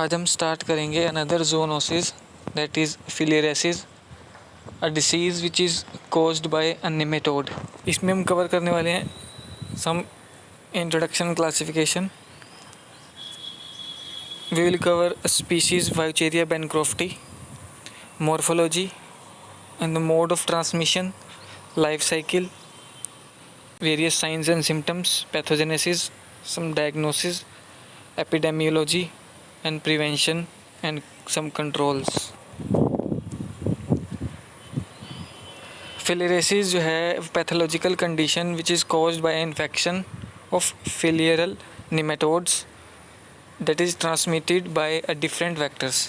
आज हम स्टार्ट करेंगे another zoonosis that is filariasis, a disease which is caused by a nematode. इसमें हम कवर करने वाले हैं some introduction classification. We will cover species wuchereria bancrofti, morphology and the mode of transmission, life cycle, various signs and symptoms, pathogenesis, some diagnosis, epidemiology and prevention and some controls। Filariasis जो है pathological condition which is caused by infection of filarial nematodes that is transmitted by a different vectors.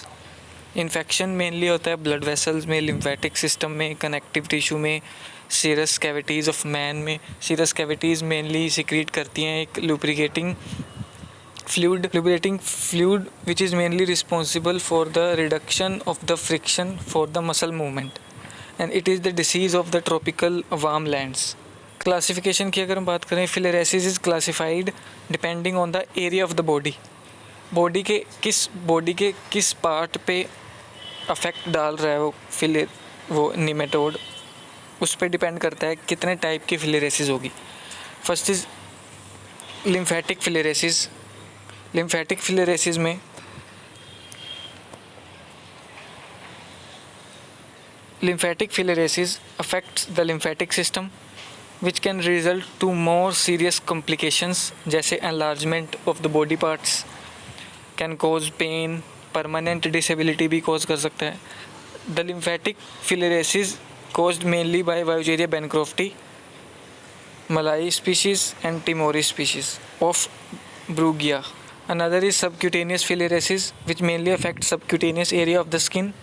Infection mainly होता है blood vessels में, lymphatic system में, connective tissue में, serous cavities of man में। Serous cavities mainly secrete करती हैं एक lubricating fluid which is mainly responsible for the reduction of the friction for the muscle movement and it is the disease of the tropical warm lands. Classification की अगर हम बात करें, filariasis is classified depending on the area of the body. Body के किस part पे affect डाल रहा है वो निमेटोड, उस पर डिपेंड करता है कितने टाइप की फिलियरेसिस होगी। First is lymphatic filariasis. Lymphatic filariasis में lymphatic filariasis affects the lymphatic system which can result to more serious complications जैसे enlargement of the body parts, can cause pain, permanent disability भी cause कर सकता है। The lymphatic filariasis caused mainly by Vaugeria bancrofti, Malai species and Timori species of Brugia। Another is subcutaneous filariasis which mainly affects subcutaneous area of the skin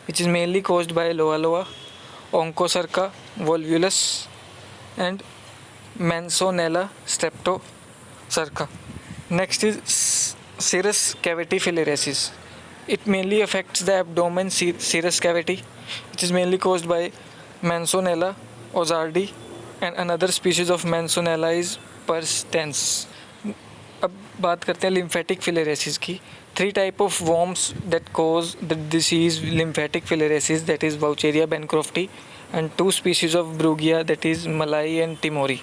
which is mainly caused by loa loa, Onchocerca volvulus and Manzanella streptocerca। Next is serous cavity filariasis. It mainly affects the abdomen serous cavity which is mainly caused by Manzanella ozardi and another species of Manzanella is persistens। अब बात करते हैं lymphatic फिलियरेसिस की। 3 type of worms that cause the disease lymphatic filariasis, that is Vaucheria bancrofti, and 2 species of Brugia, that is Malai and Timori।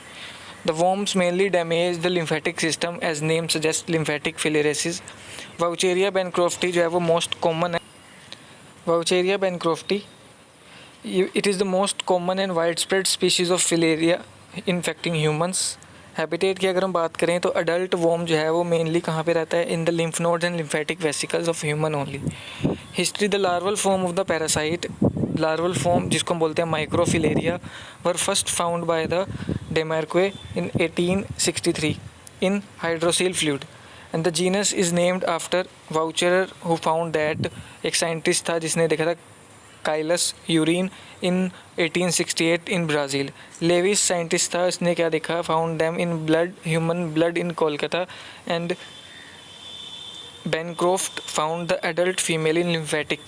The worms mainly damage the lymphatic system as name suggests, lymphatic filariasis। Vaucheria bancrofti जो है वो most common है। Vaucheria bancrofti it is the most common and widespread species of filaria infecting humans। Habitat की अगर हम बात करें तो अडल्ट वॉर्म जो है वो मेनली कहाँ पे रहता है, in the lymph nodes and lymphatic vesicles of human only. History, the larval form of the parasite, larval form जिसको हम बोलते हैं microfilaria, were first found by the demarquay in 1863 in hydrocele fluid and the genus is named after wucherer who found that. एक scientist था जिसने देखा था chylous urine in 1868 in Brazil. Lewis scientist था, इसने क्या देखा, found them in blood, human blood in Kolkata and Bancroft found the adult female in lymphatic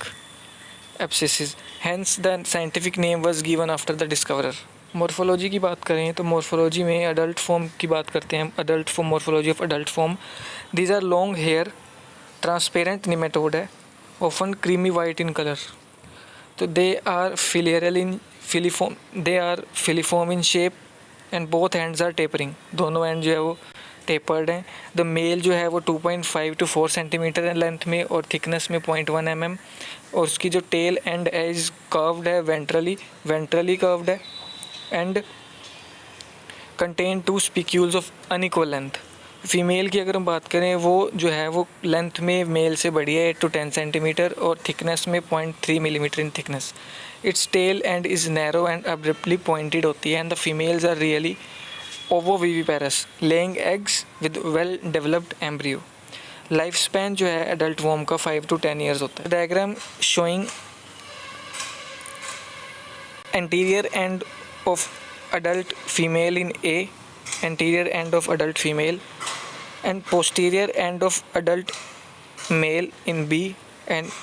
abscesses, hence the scientific name was given after the discoverer. Morphology की बात करें तो morphology में adult form की बात करते हैं। Adult form, morphology of adult form, these are long hair, transparent nematode है, often creamy white in colour. तो they are filiform in shape and both hands are tapering, दोनों एंड जो है वो टेपर्ड हैं। द मेल जो है वो 2.5 to 4 सेंटीमीटर लेंथ में और थिकनेस में 0.1 mm, और उसकी जो टेल एंड एज कर्व्ड है, वेंट्रली कर्व्ड है and contain 2 spicules of unequal length. Female की अगर हम बात करें, वो जो है वो लेंथ में मेल से बड़ी है 8 to 10 सेंटीमीटर और थिकनेस में 0.3 millimetre in thickness. Its tail and is narrow and abruptly pointed होती है and the females are really ovoviviparous, laying eggs with well developed embryo. Life span जो है एडल्ट वॉर्म का 5 to 10 ईयर्स होता है। Diagram showing anterior end of adult female in A, anterior end of adult female and posterior end of adult male in B and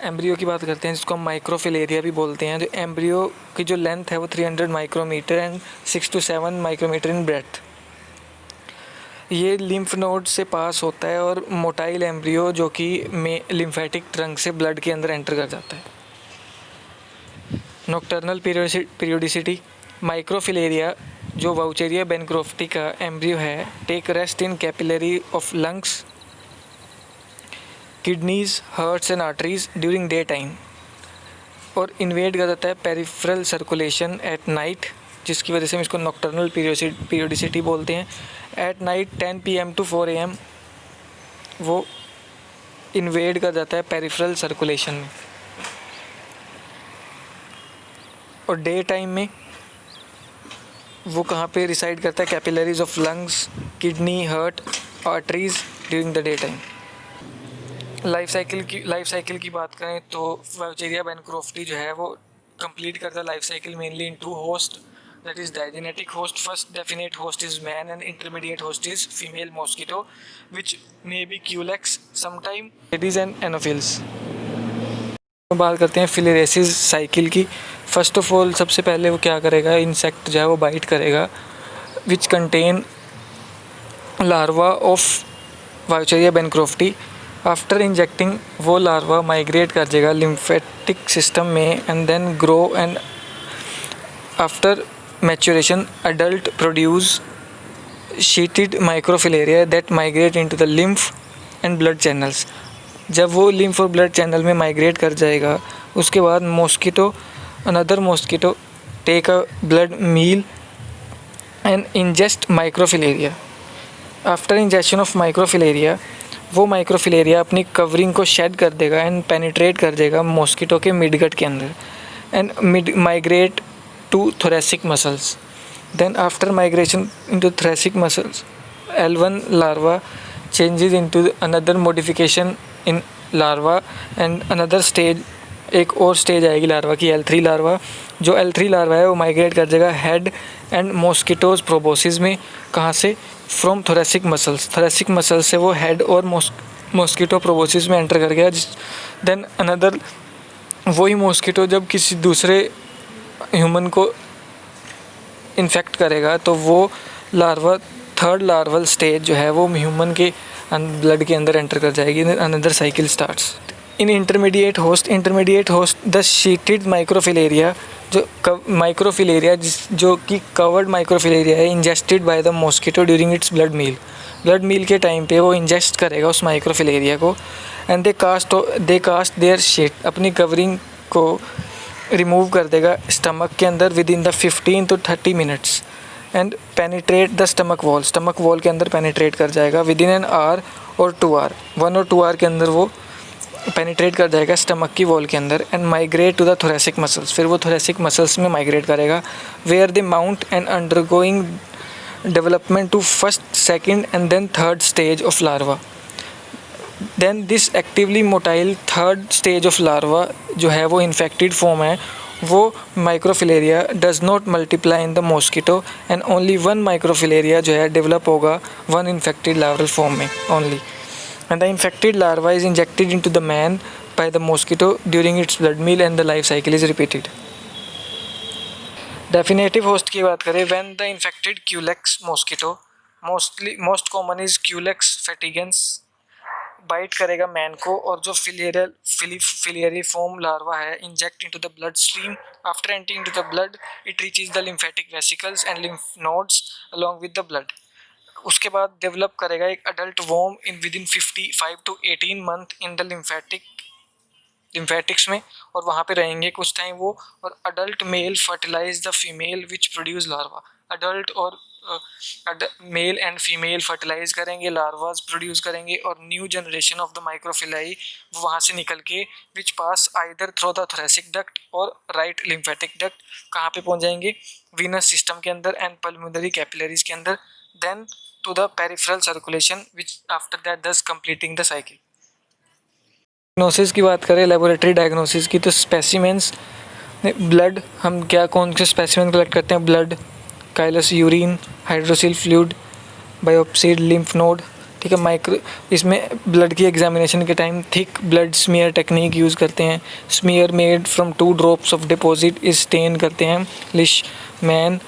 embryo की बात करते हैं जिसको हम माइक्रोफिलेरिया भी बोलते हैं। जो एम्ब्रियो की जो लेंथ है वो 300 micrometre and 6 to 7 micrometre in breadth. ये लिम्फ नोड से पास होता है और मोटाइल एम्ब्रियो जो कि में लिम्फेटिक ट्रंक से ब्लड के अंदर एंटर कर जाता है। नॉक्टर्नल पीरियोडिसिटी, माइक्रोफिलेरिया जो वाउचेरिया बेनक्रोफ्टी का एम्ब्रियो है take rest in capillary of lungs, kidneys, hearts and arteries during day time और इन्वेड कर जाता है पेरिफेरल सर्कुलेशन एट नाइट, जिसकी वजह से हम इसको नॉक्टर्नल पीरियोडिसिटी बोलते हैं। At night 10 PM to 4 AM वो इन्वेड कर जाता है पेरिफेरल सर्कुलेशन में, और डे टाइम में वो कहाँ पे रिसाइड करता है, capillaries of lungs, kidney, heart, arteries during the day time. Life cycle की बात करें तो वाउचेरिया बेनक्रोफ्टी जो है वो कंप्लीट करता है life cycle mainly in 2 host, that is digenetic host. First definite host is man and intermediate host is female mosquito which may be culex sometime ladies and anopheles. बात करते हैं फिलिरेसिस साइकिल की। First of all सबसे पहले वो क्या करेगा, insect जो है वो बाइट करेगा which contain larva of wuchereria bancrofti. After injecting वो लार्वा माइग्रेट कर जाएगा लिम्फेटिक सिस्टम में and then grow and after maturation adult produce sheathed microfilaria that migrate into the lymph and blood channels. जब वो lymph और blood channel में migrate कर जाएगा उसके बाद another mosquito take a blood meal and ingest microfilaria. After injection of microfilaria वो microfilaria अपनी कवरिंग को शेड कर देगा एंड पेनिट्रेट कर देगा मॉस्किटो के मिडगट के अंदर and migrate to thoracic muscles. Then after migration into thoracic muscles L1 larva changes into another modification in larva and another stage, एक और स्टेज आएगी लार्वा की L3 लार्वा। जो L3 लार्वा है वो माइग्रेट कर जाएगा हेड एंड मॉस्किटोज प्रोबोसिस में। कहाँ से? फ्रॉम थोरेसिक मसल्स से वो हेड और मॉस्किटो प्रोबोसिस में एंटर कर गया। देन अनदर वही मॉस्किटो जब किसी दूसरे ह्यूमन को इन्फेक्ट करेगा तो वो लार्वा थर्ड लार्वल स्टेज जो है वो ह्यूमन के ब्लड के अंदर एंटर कर जाएगी। Another cycle starts in intermediate host the sheathed microfilaria जो कि कवर्ड माइक्रोफिलेरिया है ingested by the mosquito during its blood meal के टाइम पे वो इंजेस्ट करेगा उस माइक्रोफिलेरिया को and they cast their sheath, अपनी कवरिंग को रिमूव कर देगा स्टमक के अंदर within the 15 to 30 minutes and penetrate the stomach wall के अंदर पेनिट्रेट कर जाएगा विद इन एन आवर और 2 hour, 1 और 2 hour के अंदर वो पेनिट्रेट कर जाएगा स्टमक की वॉल के अंदर and migrate to the thoracic muscles. फिर वो थोरेसिक मसल्स में माइग्रेट करेगा where they mount and undergoing development to first, second and then third stage of larva. Then this actively motile third stage of larva जो है वो infected form है, वो microfilaria does not multiply in the mosquito and only 1 microfilaria जो है develop होगा 1 infected larval form में only and the infected larva is injected into the man by the mosquito during its blood meal and the life cycle is repeated. Definitive host की बात करें, when the infected Culex mosquito, most common is Culex fatigans, bite करेगा man को और जो filariform larva है inject into the blood stream. After entering into the blood it reaches the lymphatic vesicles and lymph nodes along with the blood. उसके बाद develop करेगा एक adult worm in within 55 to 18 month in the lymphatics में, और वहाँ पे रहेंगे कुछ टाइम वो, और adult male fertilize the female which produce larva. Adult और मेल एंड फीमेल फर्टिलाइज करेंगे, लार्वाज प्रोड्यूस करेंगे और new generation of the microfilariae वहाँ से निकल के which pass either through the thoracic duct और राइट लिम्फेटिक डक्ट कहाँ पे पहुँच जाएंगे, वीनस सिस्टम के अंदर एंड पल्मोनरी कैपिलरीज के अंदर, then to the peripheral circulation which after that thus completing the cycle. Diagnosis की बात करें, लेबोरेटरी डायग्नोसिस की, तो स्पेसिमेंस ब्लड, हम कौन से स्पेसिमेन कलेक्ट करते हैं, blood, chylous urine, hydrocele fluid, biopsied lymph node, ठीक है। इसमें ब्लड की एग्जामिनेशन के time thick blood smear technique use करते हैं। Smear made from 2 drops of deposit is stain करते हैं, leishman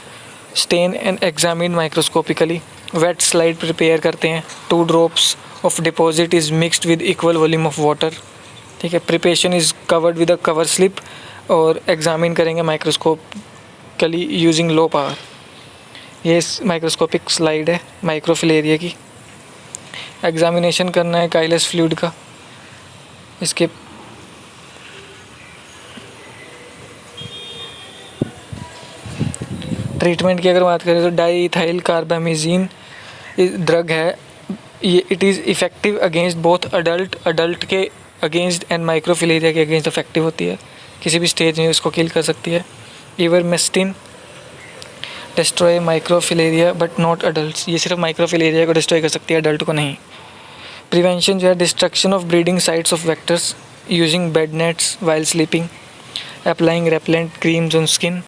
stain and examine microscopically. Wet slide prepare करते हैं, 2 drops of deposit is mixed with equal volume of water, ठीक है। Preparation is covered with a cover slip, और examine करेंगे microscopically using low power. ये microscopic slide है microfilaria की। Examination करना है काइलस फ्लूइड का। इसके ट्रीटमेंट की अगर बात करें तो डाईइथाइल कार्बामेजीन ड्रग है ये। It is effective against both adult के अगेंस्ट एंड माइक्रोफिलेरिया के अगेंस्ट इफेक्टिव होती है, किसी भी स्टेज में उसको किल कर सकती है। Ivermectin destroy microfilaria but not adult, ये सिर्फ माइक्रोफिलेरिया को डिस्ट्रॉय कर सकती है, अडल्ट को नहीं। प्रिवेंशन जो है, destruction of breeding sites of vectors using bed nets while sleeping, applying repellent creams on skin.